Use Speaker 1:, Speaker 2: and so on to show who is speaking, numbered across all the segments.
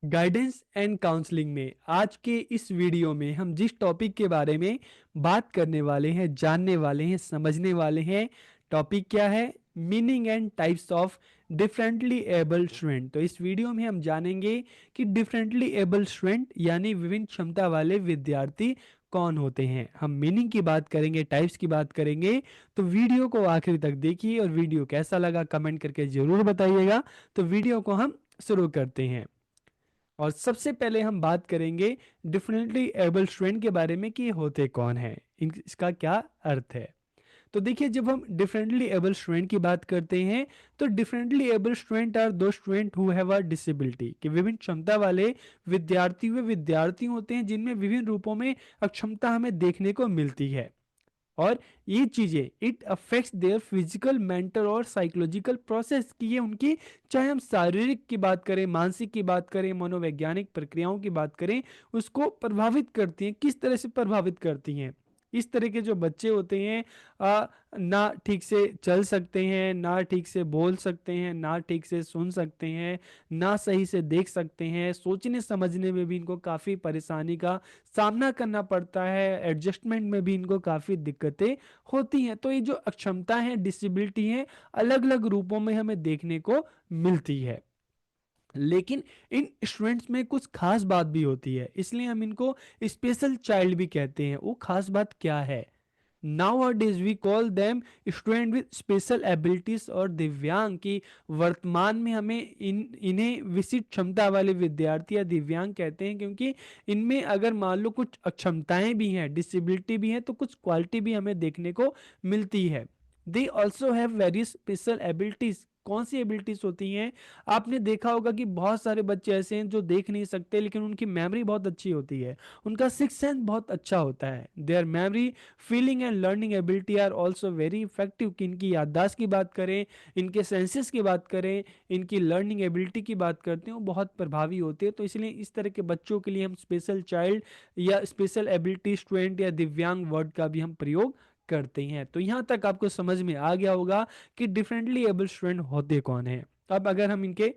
Speaker 1: Guidance and counselling में आज के इस वीडियो में हम जिस टॉपिक के बारे में बात करने वाले हैं, जानने वाले हैं, समझने वाले हैं, टॉपिक क्या है? Meaning and types of differently able student. तो इस वीडियो में हम जानेंगे कि डिफरेंटली एबल स्टूडेंट यानी विभिन्न क्षमता वाले विद्यार्थी कौन होते हैं। हम मीनिंग की बात करेंगे, टाइप्स की बात करेंगे। तो वीडियो को आखिर तक देखिए और वीडियो कैसा लगा कमेंट करके जरूर बताइएगा। तो वीडियो को हम शुरू करते हैं और सबसे पहले हम बात करेंगे डिफरेंटली एबल स्टूडेंट के बारे में कि ये होते कौन है, इसका क्या अर्थ है। तो देखिए, जब हम डिफरेंटली एबल स्टूडेंट की बात करते हैं तो डिफरेंटली एबल स्टूडेंट आर दो student who have a disability, कि विभिन्न क्षमता वाले विद्यार्थी वे विद्यार्थी होते हैं जिनमें विभिन्न रूपों में अक्षमता हमें देखने को मिलती है। और ये चीजें it affects their physical, mental और साइकोलॉजिकल प्रोसेस, की ये उनकी, चाहे हम शारीरिक की बात करें, मानसिक की बात करें, मनोवैज्ञानिक प्रक्रियाओं की बात करें, उसको प्रभावित करती हैं। किस तरह से प्रभावित करती हैं? इस तरह के जो बच्चे होते हैं ना ठीक से चल सकते हैं, ना ठीक से बोल सकते हैं, ना ठीक से सुन सकते हैं, ना सही से देख सकते हैं, सोचने समझने में भी इनको काफ़ी परेशानी का सामना करना पड़ता है, एडजस्टमेंट में भी इनको काफ़ी दिक्कतें होती हैं। तो ये जो अक्षमता है, डिसेबिलिटी है, अलग अलग रूपों में हमें देखने को मिलती है। लेकिन इन स्टूडेंट्स में कुछ खास बात भी होती है, इसलिए हम इनको स्पेशल चाइल्ड भी कहते हैं। वो खास बात क्या है? Nowadays we call them student with special abilities और दिव्यांग, की वर्तमान में हमें इन्हें विशिष्ट क्षमता वाले विद्यार्थी या दिव्यांग कहते हैं, क्योंकि इनमें अगर मान लो कुछ अक्षमताएं भी हैं, डिसेबिलिटी भी है, तो कुछ क्वालिटी भी हमें देखने को मिलती है। They also have very special abilities. कौन सी एबिलिटीज होती हैं? आपने देखा होगा कि बहुत सारे बच्चे ऐसे हैं जो देख नहीं सकते लेकिन उनकी मेमोरी बहुत अच्छी होती है, उनका सिक्स सेंस बहुत अच्छा होता है। Their memory, feeling and learning ability are also very effective. कि इनकी याददाश्त की बात करें, इनके सेंसेस की बात करें, इनकी लर्निंग एबिलिटी की बात करते हैं, वो बहुत प्रभावी होती है। तो इसलिए इस तरह के बच्चों के लिए हम स्पेशल चाइल्ड या स्पेशल एबिलिटी स्टूडेंट या दिव्यांग वर्ड का भी हम प्रयोग करते हैं। तो यहाँ तक आपको समझ में आ गया होगा कि डिफरेंटली एबल स्टूडेंट होते कौन है। अब अगर हम इनके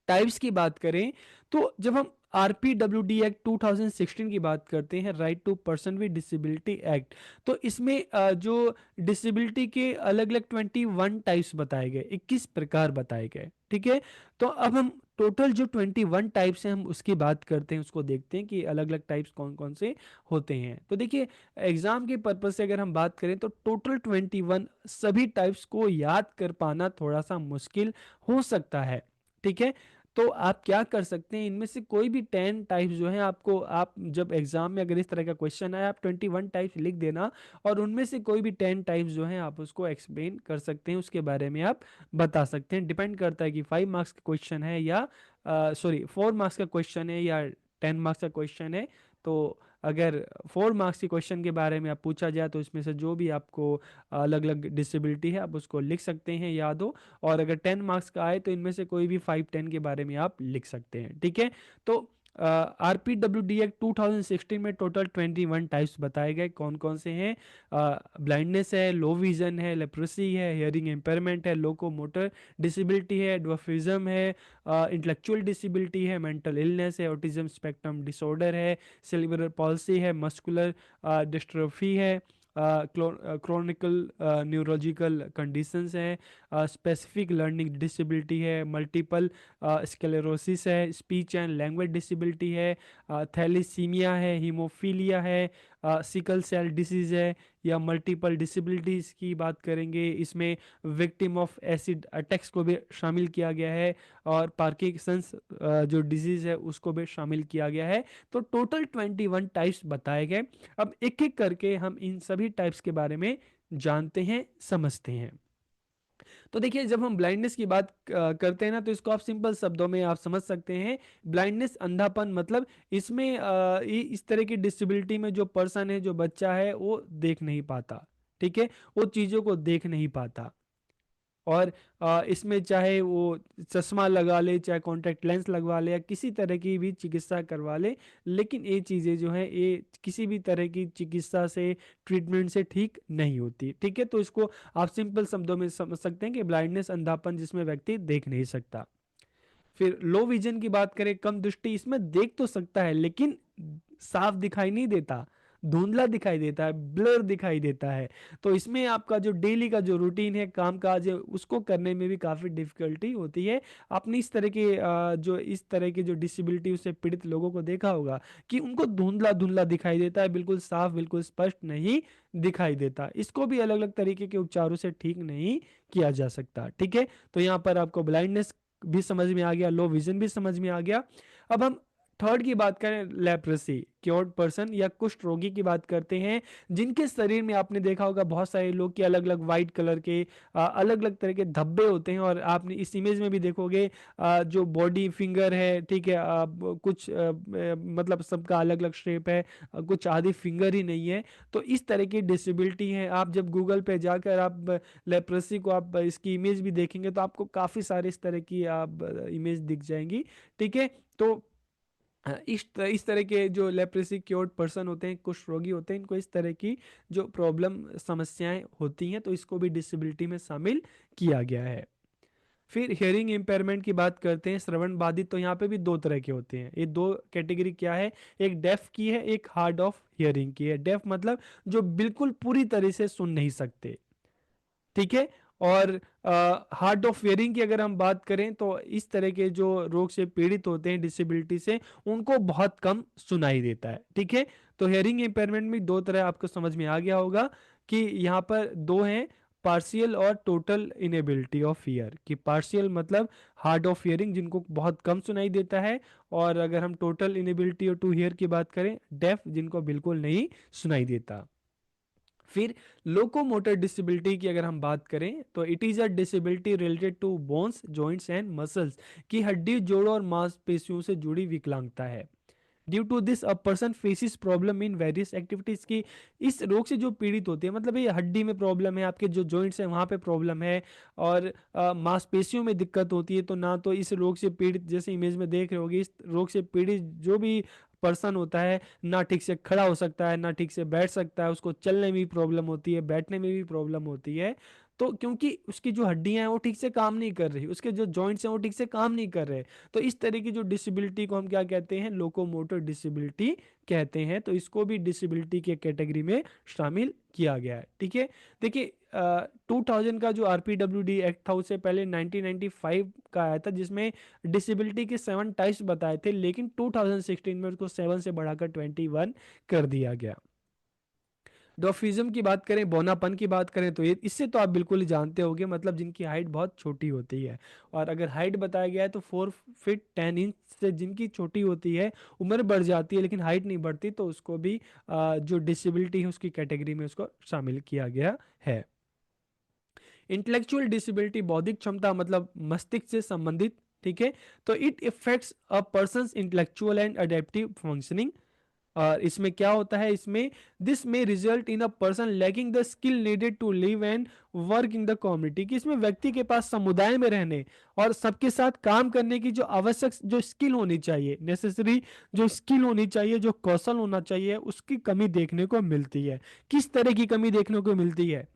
Speaker 1: टाइप्स की बात करें तो जब हम आरपीडब्ल्यूडी एक्ट 2016 की बात करते हैं, right to person with disability act, तो इसमें जो डिसेबिलिटी के अलग अलग 21 टाइप्स बताए गए, 21 प्रकार बताए गए। ठीक है, तो अब हम टोटल जो 21 टाइप्स हैं हम उसकी बात करते हैं, उसको देखते हैं कि अलग अलग टाइप्स कौन कौन से होते हैं। तो देखिए, एग्जाम के पर्पज से अगर हम बात करें तो टोटल 21 सभी टाइप्स को याद कर पाना थोड़ा सा मुश्किल हो सकता है। ठीक है, तो आप क्या कर सकते हैं, इनमें से कोई भी 10 टाइप्स जो है आपको, आप जब एग्जाम में अगर इस तरह का क्वेश्चन आए, आप 21 टाइप्स लिख देना और उनमें से कोई भी 10 टाइप्स जो है आप उसको एक्सप्लेन कर सकते हैं, उसके बारे में आप बता सकते हैं। डिपेंड करता है कि 5 मार्क्स का क्वेश्चन है या सॉरी 4 मार्क्स का क्वेश्चन है या 10 मार्क्स का क्वेश्चन है। तो अगर 4 मार्क्स के क्वेश्चन के बारे में आप पूछा जाए तो इसमें से जो भी आपको अलग अलग डिसेबिलिटी है आप उसको लिख सकते हैं, याद हो। और अगर 10 मार्क्स का आए तो इनमें से कोई भी 5-10 के बारे में आप लिख सकते हैं। ठीक है, तो आरपीडब्ल्यूडी एक्ट 2016 में टोटल 21 टाइप्स बताए गए। कौन कौन से हैं? ब्लाइंडनेस है, लो विजन है, लेप्रोसी है, हियरिंग इम्पेयरमेंट है, लोकोमोटर डिसेबिलिटी है, ड्वार्फिज्म है, इंटेलेक्चुअल डिसेबिलिटी है, मेंटल इलनेस है, ऑटिज्म स्पेक्ट्रम डिसऑर्डर है, सेरिब्रल पॉल्सी है, मस्कुलर डिस्ट्रोफी है, क्रोनिकल न्यूरोलॉजिकल कंडीशंस हैं, स्पेसिफिक लर्निंग डिसेबिलिटी है, मल्टीपल स्क्लेरोसिस है, स्पीच एंड लैंग्वेज डिसेबिलिटी है, थैलीसीमिया है, हीमोफीलिया है, सिकल सेल डिसीज है, या मल्टीपल डिसेबिलिटीज की बात करेंगे, इसमें विक्टिम ऑफ एसिड अटैक्स को भी शामिल किया गया है, और पार्किंसंस जो डिजीज है उसको भी शामिल किया गया है। तो टोटल 21 टाइप्स बताए गए। अब एक एक करके हम इन सभी टाइप्स के बारे में जानते हैं, समझते हैं। तो देखिए, जब हम ब्लाइंडनेस की बात करते हैं ना, तो इसको आप सिंपल शब्दों में आप समझ सकते हैं। ब्लाइंडनेस, अंधापन, मतलब इसमें इस तरह की डिसेबिलिटी में जो पर्सन है, जो बच्चा है, वो देख नहीं पाता। ठीक है, वो चीज़ों को देख नहीं पाता। और इसमें चाहे वो चश्मा लगा ले, चाहे कॉन्टैक्ट लेंस लगवा ले, या किसी तरह की भी चिकित्सा करवा ले, लेकिन ये चीज़ें जो हैं ये किसी भी तरह की चिकित्सा से, ट्रीटमेंट से ठीक नहीं होती। ठीक है, तो इसको आप सिंपल शब्दों में समझ सकते हैं कि ब्लाइंडनेस, अंधापन, जिसमें व्यक्ति देख नहीं सकता। फिर लो विजन की बात करें, कम दृष्टि, इसमें देख तो सकता है लेकिन साफ दिखाई नहीं देता, धुंधला दिखाई देता है, ब्लर दिखाई देता है। तो इसमें आपका जो डेली का जो रूटीन है, काम काज है, उसको करने में भी काफ़ी डिफिकल्टी होती है। आपने इस तरह के जो इस तरह के जो डिसेबिलिटी से पीड़ित लोगों को देखा होगा कि उनको धुंधला धुंधला दिखाई देता है, बिल्कुल साफ, बिल्कुल स्पष्ट नहीं दिखाई देता। इसको भी अलग अलग तरीके के उपचारों से ठीक नहीं किया जा सकता। ठीक है, तो यहाँ पर आपको ब्लाइंडनेस भी समझ में आ गया, लो विजन भी समझ में आ गया। अब हम थर्ड की बात करें, लेप्रेसी, क्योर्ड पर्सन या कुष्ठ रोगी की बात करते हैं, जिनके शरीर में आपने देखा होगा बहुत सारे लोग के अलग अलग वाइट कलर के अलग अलग तरह के धब्बे होते हैं। और आपने इस इमेज में भी देखोगे जो बॉडी फिंगर है, ठीक है, कुछ मतलब सबका अलग अलग शेप है, कुछ आधी फिंगर ही नहीं है। तो इस तरह की डिसेबिलिटी है। आप जब गूगल पे जाकर आप लेप्रेसी को आप इसकी इमेज भी देखेंगे तो आपको काफ़ी सारे इस तरह की आप इमेज दिख जाएंगी। ठीक है, तो इस तरह के जो लेप्रेसी क्योर्ड पर्सन होते हैं, कुष्ठ रोगी होते हैं, इनको इस तरह की जो प्रॉब्लम समस्याएं होती हैं तो इसको भी डिसेबिलिटी में शामिल किया गया है। फिर हियरिंग इम्पेयरमेंट की बात करते हैं, श्रवण बाधित, तो यहाँ पे भी दो तरह के होते हैं। ये दो कैटेगरी क्या है, एक डेफ की है, एक हार्ड ऑफ हियरिंग की है। डेफ मतलब जो बिल्कुल पूरी तरह से सुन नहीं सकते। ठीक है, और हार्ड ऑफ हियरिंग की अगर हम बात करें तो इस तरह के जो रोग से पीड़ित होते हैं, डिसेबिलिटी से, उनको बहुत कम सुनाई देता है। ठीक है, तो हियरिंग इम्पेयरमेंट में दो तरह आपको समझ में आ गया होगा कि यहाँ पर दो हैं, पार्शियल और टोटल इनेबिलिटी ऑफ हियर। कि पार्शियल मतलब हार्ड ऑफ हियरिंग, जिनको बहुत कम सुनाई देता है, और अगर हम टोटल इनेबिलिटी और टू हियर की बात करें, डेफ, जिनको बिल्कुल नहीं सुनाई देता। फिर लोकोमोटर डिसेबिलिटी की अगर हम बात करें तो it is a disability related to bones, joints and muscles, की हड्डी, जोड़ों और मांसपेशियों से जुड़ी विकलांगता है। Due to this a person faces problem in various activities. की इस रोग से जो पीड़ित होते हैं, मतलब ये हड्डी में प्रॉब्लम है, आपके जो जॉइंट्स हैं वहाँ पे प्रॉब्लम है, और मांसपेशियों में दिक्कत होती है, तो ना तो इस रोग से पीड़ित, जैसे इमेज में देख रहे होगे, इस रोग से पीड़ित जो भी पर्सन होता है, ना ठीक से खड़ा हो सकता है, ना ठीक से बैठ सकता है, उसको चलने में भी प्रॉब्लम होती है, बैठने में भी प्रॉब्लम होती है। तो क्योंकि उसकी जो हड्डियां हैं वो ठीक से काम नहीं कर रही, उसके जो जॉइंट्स हैं वो ठीक से काम नहीं कर रहे, तो इस तरह की जो डिसेबिलिटी को हम क्या कहते हैं, लोकोमोटर डिसेबिलिटी कहते हैं। तो इसको भी डिसेबिलिटी के कैटेगरी में शामिल किया गया है। ठीक है, देखिए 2000 का जो आरपीडब्ल्यूडी एक्ट था उससे पहले 1995 का आया था, जिसमें डिसेबिलिटी के 7 टाइप्स बताए थे, लेकिन 2016 में उसको 7 से बढ़ाकर 21 कर दिया गया। डॉफिज्म की बात करें, बौनापन की बात करें, तो ये इससे तो आप बिल्कुल ही जानते होंगे, मतलब जिनकी हाइट बहुत छोटी होती है। और अगर हाइट बताया गया है तो 4 फीट 10 इंच से जिनकी छोटी होती है, उम्र बढ़ जाती है लेकिन हाइट नहीं बढ़ती, तो उसको भी जो डिसेबिलिटी है उसकी कैटेगरी में उसको शामिल किया गया है। इंटेलेक्चुअल डिसेबिलिटी, बौद्धिक क्षमता मतलब मस्तिष्क से संबंधित। ठीक है, तो it effects a person's intellectual and adaptive functioning. और इसमें क्या होता है, इसमें दिस में result in a person lacking the skill needed to live and work in the community. कि इसमें व्यक्ति के पास समुदाय में रहने और सबके साथ काम करने की जो आवश्यक जो स्किल होनी चाहिए, नेसेसरी जो स्किल होनी चाहिए, जो कौशल होना चाहिए, उसकी कमी देखने को मिलती है। किस तरह की कमी देखने को मिलती है,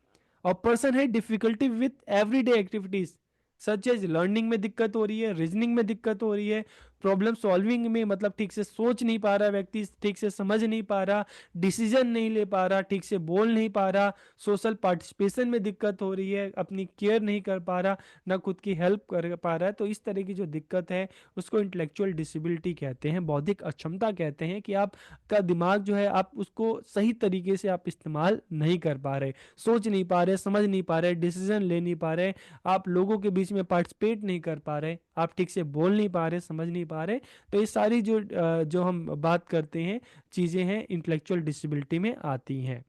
Speaker 1: और पर्सन है difficulty with everyday activities such as learning में दिक्कत हो रही है, रीजनिंग में दिक्कत हो रही है, प्रॉब्लम सॉल्विंग में, मतलब ठीक से सोच नहीं पा रहा व्यक्ति, ठीक से समझ नहीं पा रहा, डिसीजन नहीं ले पा रहा, ठीक से बोल नहीं पा रहा, सोशल पार्टिसिपेशन में दिक्कत हो रही है, अपनी केयर नहीं कर पा रहा, ना खुद की हेल्प कर पा रहा है। तो इस तरह की जो दिक्कत है उसको इंटेलेक्चुअल डिसेबिलिटी कहते हैं, बौद्धिक अक्षमता कहते हैं। कि आप का दिमाग जो है आप उसको सही तरीके से आप इस्तेमाल नहीं कर पा रहे, सोच नहीं पा रहे, समझ नहीं पा रहे, डिसीजन ले नहीं पा रहे, आप लोगों के बीच में पार्टिसिपेट नहीं कर पा रहे, आप ठीक से बोल नहीं पा रहे, समझ नहीं पा रहे। तो ये सारी जो हम बात करते हैं चीज़ें हैं, इंटेलेक्चुअल डिसेबिलिटी में आती हैं।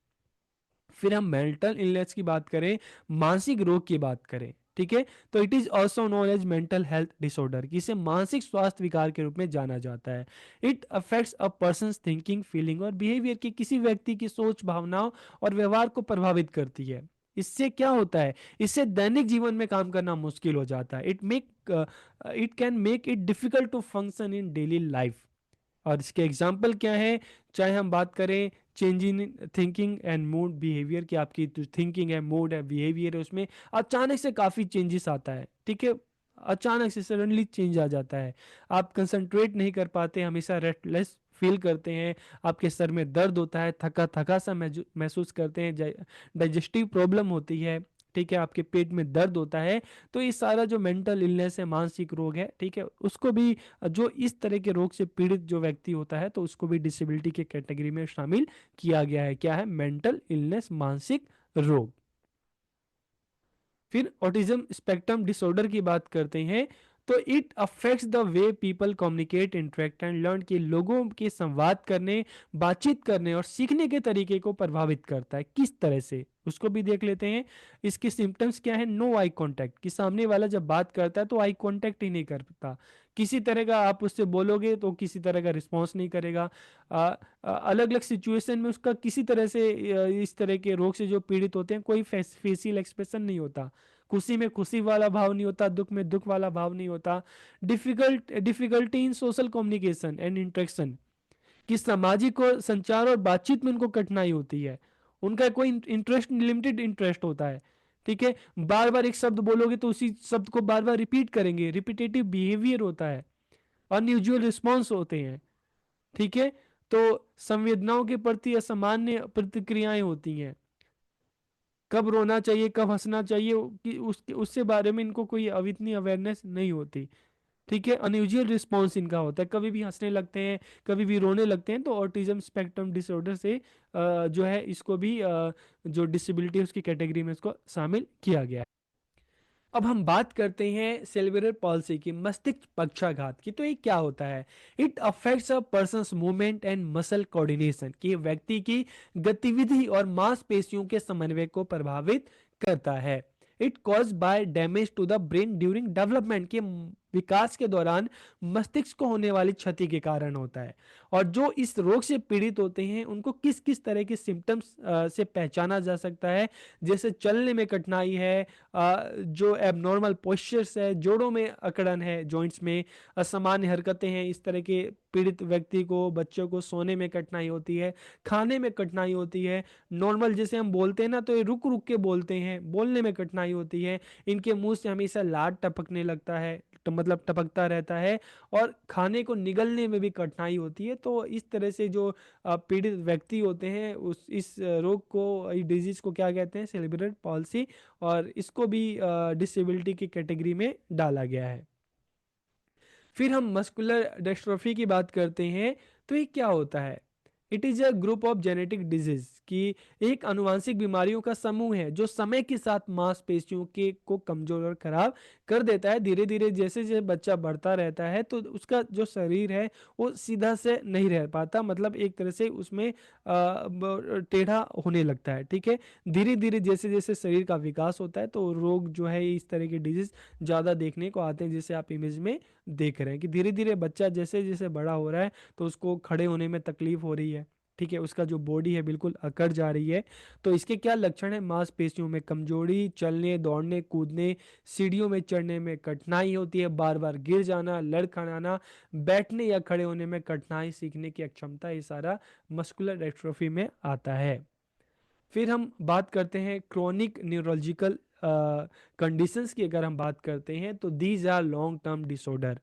Speaker 1: फिर हम मेंटल इलनेस की बात करें, मानसिक रोग की बात करें, ठीक है, तो it is also known as mental health disorder, इसे मानसिक स्वास्थ्य विकार के रूप में जाना जाता है। It affects a person thinking, feeling और बिहेवियर, की किसी व्यक्ति की सोच, भावनाओं और व्यवहार को प्रभावित करती है। इससे क्या होता है, इससे दैनिक जीवन में काम करना मुश्किल हो जाता है। It can make it difficult to function in daily life. और इसके एग्जाम्पल क्या है, चाहे हम बात करें change in thinking and mood behaviour, की आपकी जो थिंकिंग है, मूड है, बिहेवियर है, उसमें अचानक से काफ़ी चेंजेस आता है। ठीक है, अचानक से सडनली चेंज आ जाता है। आप कंसंट्रेट नहीं कर पाते, हमेशा रेस्टलेस फील करते हैं, आपके सर में दर्द होता है, थका थका सा महसूस करते हैं, डाइजेस्टिव प्रॉब्लम होती है, ठीक है, आपके पेट में दर्द होता है। तो ये सारा जो मेंटल इलनेस है, मानसिक रोग है, ठीक है, उसको भी जो इस तरह के रोग से पीड़ित जो व्यक्ति होता है तो उसको भी डिसेबिलिटी के कैटेगरी में शामिल किया गया है। क्या है? मेंटल इलनेस, मानसिक रोग। फिर ऑटिज्म स्पेक्ट्रम डिसऑर्डर की बात करते हैं, तो it affects the way people communicate, interact and learn, कि लोगों के संवाद करने, बातचीत करने और सीखने के तरीके को प्रभावित करता है। किस तरह से, उसको भी देख लेते हैं। इसके सिम्टम्स क्या है? नो आई कांटेक्ट, कि सामने वाला जब बात करता है तो आई कांटेक्ट ही नहीं करता, किसी तरह का आप उससे बोलोगे तो किसी तरह का रिस्पॉन्स नहीं करेगा। अलग अलग सिचुएशन में उसका किसी तरह से इस तरह के रोग से जो पीड़ित होते हैं कोई फेसियल एक्सप्रेशन नहीं होता, खुशी में खुशी वाला भाव नहीं होता, दुख में दुख वाला भाव नहीं होता। Difficulty in social communication and interaction, कि सामाजिक और संचार और बातचीत में उनको कठिनाई होती है, उनका कोई इंटरेस्ट, लिमिटेड इंटरेस्ट होता है, ठीक है, बार बार एक शब्द बोलोगे तो उसी शब्द को बार बार रिपीट करेंगे, रिपीटेटिव बिहेवियर होता है, अनयूजुअल रिस्पॉन्स होते हैं, ठीक है। तो संवेदनाओं के प्रति असामान्य प्रतिक्रियाएं होती हैं, कब रोना चाहिए, कब हंसना चाहिए, कि उसके उससे बारे में इनको कोई इतनी अवेयरनेस नहीं होती, ठीक है। अनयूजुअल रिस्पॉन्स इनका होता है, कभी भी हंसने लगते हैं, कभी भी रोने लगते हैं, तो ऑटिज्म स्पेक्ट्रम डिसऑर्डर से जो है इसको भी जो डिसेबिलिटी है उसकी कैटेगरी में इसको शामिल किया गया है। अब हम बात करते हैं सेरेब्रल पॉल्सी की, मस्तिष्क पक्षाघात की। तो ये क्या होता है? It affects a persons movement and muscle coordination, कि व्यक्ति की गतिविधि और मांसपेशियों के समन्वय को प्रभावित करता है। It cause by damage to the brain during development, के विकास के दौरान मस्तिष्क को होने वाली क्षति के कारण होता है। और जो इस रोग से पीड़ित होते हैं उनको किस किस तरह के सिम्टम्स से पहचाना जा सकता है? जैसे चलने में कठिनाई है, जो एबनॉर्मल पोस्चर्स है, जोड़ों में अकड़न है, जॉइंट्स में असामान्य हरकतें हैं, इस तरह के पीड़ित व्यक्ति को, बच्चों को सोने में कठिनाई होती है, खाने में कठिनाई होती है, नॉर्मल जैसे हम बोलते हैं ना तो ये रुक रुक के बोलते हैं, बोलने में कठिनाई होती है, इनके मुंह से हमेशा लार टपकने लगता है, तो मतलब टपकता रहता है, और खाने को निगलने में भी कठिनाई होती है। तो इस तरह से जो पीड़ित व्यक्ति होते हैं उस इस रोग को, इस डिजीज को क्या कहते हैं? सेरेब्रल पॉल्सी, और इसको भी डिसेबिलिटी की कैटेगरी में डाला गया है। फिर हम मस्कुलर डिस्ट्रोफी की बात करते हैं, तो ये क्या होता है? It is a group of genetic disease, की एक आनुवांशिक बीमारियों का समूह है जो समय के साथ मांसपेशियों के को कमजोर और खराब कर देता है। धीरे धीरे जैसे जैसे बच्चा बढ़ता रहता है तो उसका जो शरीर है वो सीधा से नहीं रह पाता, मतलब एक तरह से उसमें टेढ़ा होने लगता है, ठीक है। धीरे धीरे जैसे जैसे शरीर का विकास होता है तो रोग जो है इस तरह के डिजीज ज़्यादा देखने को आते हैं, जैसे आप इमेज में देख रहे हैं कि धीरे धीरे बच्चा जैसे जैसे बड़ा हो रहा है तो उसको खड़े होने में तकलीफ हो रही है, ठीक है, उसका जो बॉडी है बिल्कुल अकड़ जा रही है। तो इसके क्या लक्षण है? मांसपेशियों में कमजोरी, चलने दौड़ने कूदने, सीढ़ियों में चढ़ने में कठिनाई होती है, बार बार गिर जाना, लड़खड़ाना, बैठने या खड़े होने में कठिनाई, सीखने की अक्षमता, ये सारा मस्कुलर डिस्ट्रोफी में आता है। फिर हम बात करते हैं क्रोनिक न्यूरोलॉजिकल कंडीशंस की। अगर हम बात करते हैं तो these are long term disorder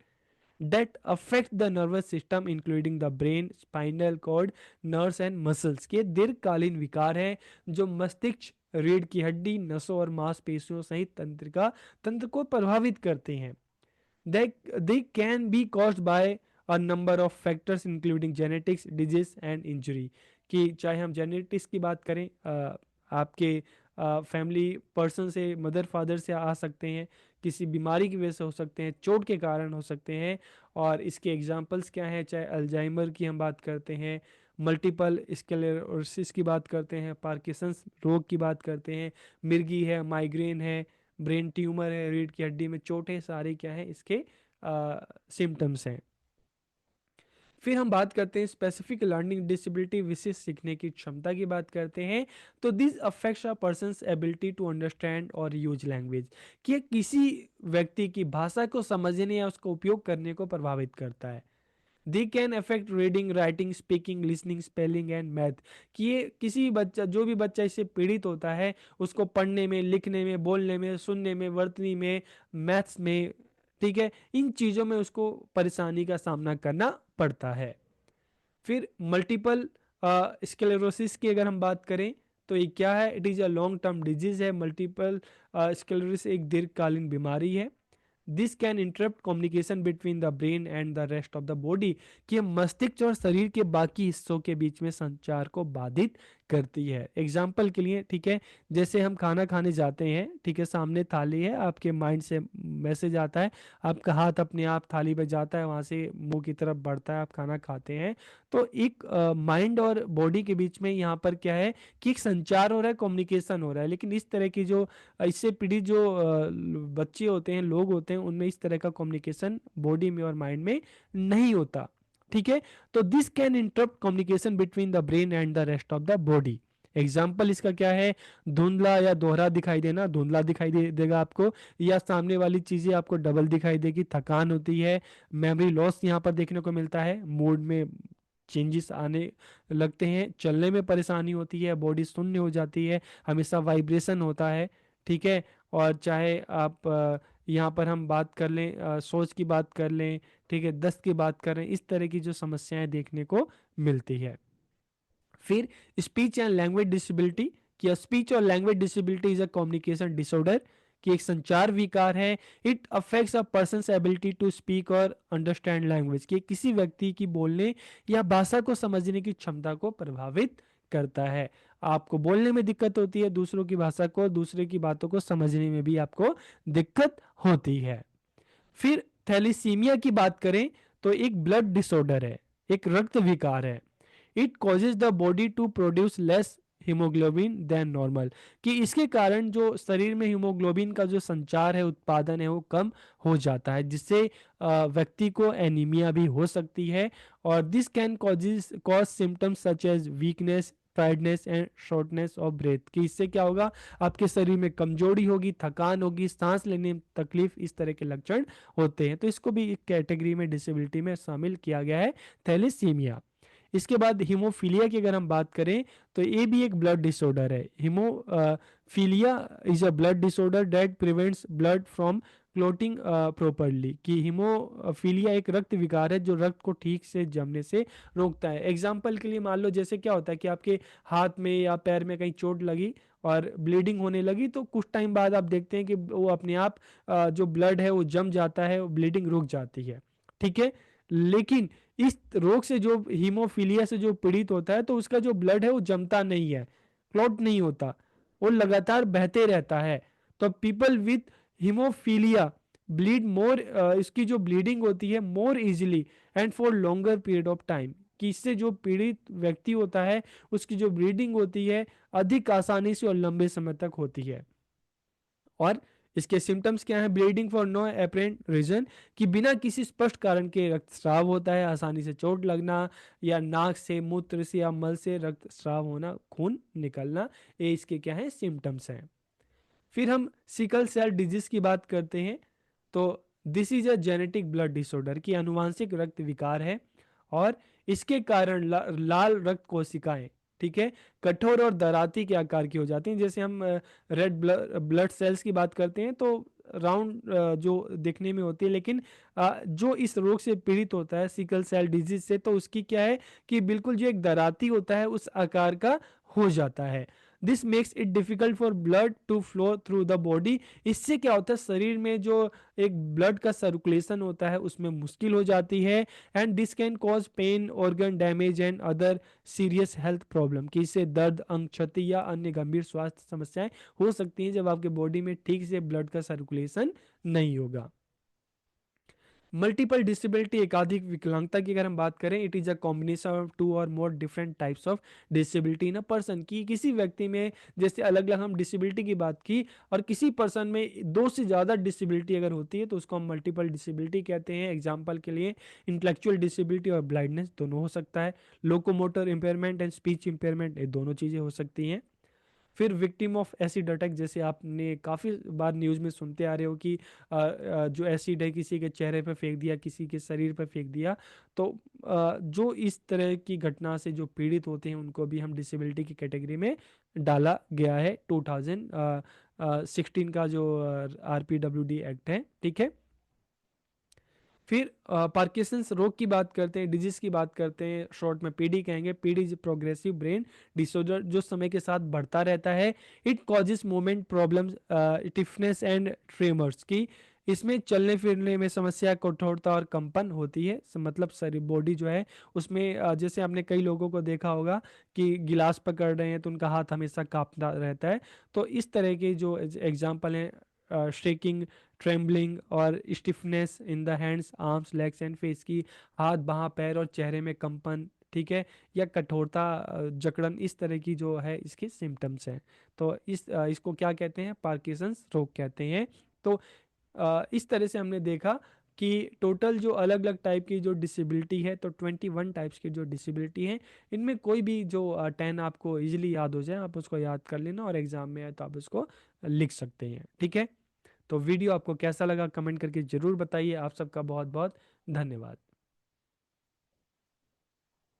Speaker 1: that affect the nervous system including the brain, spinal cord, nerves and muscles, के दीर्घकालीन विकार हैं जो मस्तिष्क, रीढ़ की हड्डी, नसों और मांसपेशियों सहित तंत्र को प्रभावित करते हैं। they they can be caused by a number of factors including genetics, disease and injury, कि चाहे हम जेनेटिक्स की बात करें, आपके फैमिली पर्सन से, मदर फादर से आ सकते हैं, किसी बीमारी की वजह से हो सकते हैं, चोट के कारण हो सकते हैं। और इसके एग्जांपल्स क्या हैं? चाहे अल्जाइमर की हम बात करते हैं, मल्टीपल स्क्लेरोसिस की बात करते हैं, पार्किंसंस रोग की बात करते हैं, मिर्गी है, माइग्रेन है, ब्रेन ट्यूमर है, रीढ़ की हड्डी में चोट है, सारे क्या है इसके सिम्टम्स हैं। फिर हम बात करते हैं स्पेसिफिक लर्निंग डिसेबिलिटी, विशेष सीखने की क्षमता की बात करते हैं। तो this affects a person's ability to understand और यूज लैंग्वेज, कि किसी व्यक्ति की भाषा को समझने या उसका उपयोग करने को प्रभावित करता है। They can affect reading, writing, speaking, listening, spelling and math, कि ये किसी भी बच्चा, जो भी बच्चा इससे पीड़ित होता है उसको पढ़ने में, लिखने में, बोलने में, सुनने में, वर्तनी में, मैथ्स में, ठीक है, इन चीज़ों में उसको परेशानी का सामना करना पड़ता है। फिर मल्टीपल स्क्लेरोसिस की अगर हम बात करें तो ये क्या है, it is a long term disease है। मल्टीपल स्क्लेरोसिस एक दीर्घकालीन बीमारी है। This can interrupt communication between the brain and the rest of the body, कि मस्तिष्क और शरीर के बाकी हिस्सों के बीच में संचार को बाधित करती है। एग्जाम्पल के लिए, ठीक है, जैसे हम खाना खाने जाते हैं, ठीक है, सामने थाली है, आपके माइंड से मैसेज आता है, आपका हाथ अपने आप थाली पे जाता है, वहाँ से मुंह की तरफ बढ़ता है, आप खाना खाते हैं। तो एक माइंड और बॉडी के बीच में यहाँ पर क्या है कि एक संचार हो रहा है, कम्युनिकेशन हो रहा है। लेकिन इस तरह की जो इससे पीड़ित जो बच्चे होते हैं, लोग होते हैं, उनमें इस तरह का कम्युनिकेशन बॉडी में और माइंड में नहीं होता। ठीक है, तो this can interrupt communication between the brain and the rest of the body. Example इसका क्या है, धुंधला या दोहरा दिखाई देना, धुंधला दिखाई देगा आपको, या सामने वाली चीजें आपको डबल दिखाई देगी, थकान होती है, मेमोरी लॉस यहाँ पर देखने को मिलता है, मूड में चेंजेस आने लगते हैं, चलने में परेशानी होती है, बॉडी शून्य हो जाती है, हमेशा वाइब्रेशन होता है। ठीक है, और चाहे आप यहाँ पर हम बात कर लें, सोच की बात कर लें, ठीक है, दस्त की बात करें, इस तरह की जो समस्याएं देखने को मिलती है। फिर स्पीच एंड लैंग्वेज डिसेबिलिटी, कि स्पीच और language disability is a communication disorder, कि एक संचार विकार है। It affects a person's ability to speak और अंडरस्टैंड लैंग्वेज, कि किसी व्यक्ति की बोलने या भाषा को समझने की क्षमता को प्रभावित करता है। आपको बोलने में दिक्कत होती है, दूसरों की भाषा को, दूसरे की बातों को समझने में भी आपको दिक्कत होती है। फिर थैलीसीमिया की बात करें तो एक ब्लड डिसऑर्डर है, एक रक्त विकार है। It causes the body to produce less haemoglobin than normal, कि इसके कारण जो शरीर में हीमोग्लोबिन का जो संचार है, उत्पादन है, वो कम हो जाता है, जिससे व्यक्ति को एनीमिया भी हो सकती है। और this can cause symptoms such as weakness, tiredness and shortness of breath, कि इससे क्या होगा, आपके शरीर में कमजोरी होगी, थकान होगी, सांस लेने में तकलीफ, इस तरह के लक्षण होते हैं। तो इसको भी एक कैटेगरी में, डिसेबिलिटी में शामिल किया गया है, थैलेसीमिया। इसके बाद हीमोफीलिया की अगर हम बात करें तो ये भी एक ब्लड डिसऑर्डर है। Haemophilia is a blood disorder that prevents blood from clotting properly, कि हीमोफीलिया एक रक्त विकार है जो रक्त को ठीक से जमने से रोकता है। एग्जाम्पल के लिए मान लो, जैसे क्या होता है कि आपके हाथ में या पैर में कहीं चोट लगी और ब्लीडिंग होने लगी, तो कुछ टाइम बाद आप देखते हैं कि वो अपने आप जो ब्लड है वो जम जाता है, ब्लीडिंग रुक जाती है। ठीक है, लेकिन इस रोग से जो हीमोफीलिया से जो पीड़ित होता है, तो उसका जो ब्लड है वो जमता नहीं है, क्लॉट नहीं होता, वो लगातार बहते रहता है। तो पीपल विथ हीमोफीलिया ब्लीड मोर, इसकी जो ब्लीडिंग होती है मोर easily and for longer period of time, कि इससे जो पीड़ित व्यक्ति होता है उसकी जो ब्लीडिंग होती है अधिक आसानी से और लंबे समय तक होती है। और इसके सिम्टम्स क्या हैं, bleeding for no apparent reason, कि बिना किसी स्पष्ट कारण के रक्तस्राव होता है, आसानी से चोट लगना, या नाक से, मूत्र से या मल से रक्तस्राव होना, खून निकलना, ये इसके क्या है, सिम्टम्स हैं। फिर हम सिकल सेल डिजीज की बात करते हैं। तो this is a genetic blood disorder, की आनुवांशिक रक्त विकार है, और इसके कारण लाल रक्त कोशिकाएं, ठीक है, कठोर और दराती के आकार की हो जाती हैं। जैसे हम रेड ब्लड सेल्स की बात करते हैं तो राउंड जो देखने में होती है, लेकिन जो इस रोग से पीड़ित होता है सिकल सेल डिजीज से, तो उसकी क्या है कि बिल्कुल जो एक दराती होता है उस आकार का हो जाता है। This makes it difficult for blood to flow through the body, इससे क्या होता है, शरीर में जो एक ब्लड का सर्कुलेशन होता है उसमें मुश्किल हो जाती है। And this can cause pain, organ damage and other serious health problem, कि इससे दर्द, अंग क्षति या अन्य गंभीर स्वास्थ्य समस्याएं हो सकती हैं जब आपके बॉडी में ठीक से ब्लड का सर्कुलेशन नहीं होगा। मल्टीपल डिसेबिलिटी, एकाधिक विकलांगता की अगर हम बात करें, it is a combination of two और more different types of disability in a person, की किसी व्यक्ति में, जैसे अलग अलग हम डिसेबिलिटी की बात की, और किसी पर्सन में दो से ज़्यादा डिसेबिलिटी अगर होती है तो उसको हम मल्टीपल डिसेबिलिटी कहते हैं। एग्जाम्पल के लिए इंटेलेक्चुअल डिसेबिलिटी और ब्लाइंडनेस दोनों हो सकता है, locomotor impairment and speech impairment, ये दोनों चीज़ें हो सकती हैं। फिर विक्टिम ऑफ एसिड अटैक, जैसे आपने काफ़ी बार न्यूज़ में सुनते आ रहे हो कि जो एसिड है किसी के चेहरे पर फेंक दिया, किसी के शरीर पर फेंक दिया, तो जो इस तरह की घटना से जो पीड़ित होते हैं उनको भी हम डिसेबिलिटी की कैटेगरी में डाला गया है। 2016 का जो RPWD एक्ट है, ठीक है। फिर पार्किंसंस रोग की बात करते हैं, डिजीज की बात करते हैं, शॉर्ट में पीडी कहेंगे। PD is progressive brain disorder जो समय के साथ बढ़ता रहता है। It causes movement problems, stiffness and tremors की, इसमें चलने फिरने में समस्या, कठोरता और कंपन होती है। मतलब शरीर बॉडी जो है उसमें जैसे आपने कई लोगों को देखा होगा कि गिलास पकड़ रहे हैं तो उनका हाथ हमेशा कांपता रहता है। तो इस तरह के जो एग्जाम्पल हैं, शेकिंग, ट्रेम्बलिंग और stiffness in the hands, arms, legs and face की, हाथ बाहाँ पैर और चेहरे में कंपन, ठीक है, या कठोरता, जकड़न, इस तरह की जो है इसके सिम्टम्स हैं। तो इसको क्या कहते हैं? पार्किंसंस रोग कहते हैं। तो इस तरह से हमने देखा कि टोटल जो अलग अलग टाइप की जो डिसेबिलिटी है, तो 21 टाइप्स की जो डिसेबिलिटी है, इनमें कोई भी जो 10 आपको इजीली याद हो जाए आप उसको याद कर लेना, और एग्जाम में आए तो आप उसको लिख सकते हैं, ठीक है। तो वीडियो आपको कैसा लगा कमेंट करके ज़रूर बताइए। आप सबका बहुत बहुत धन्यवाद।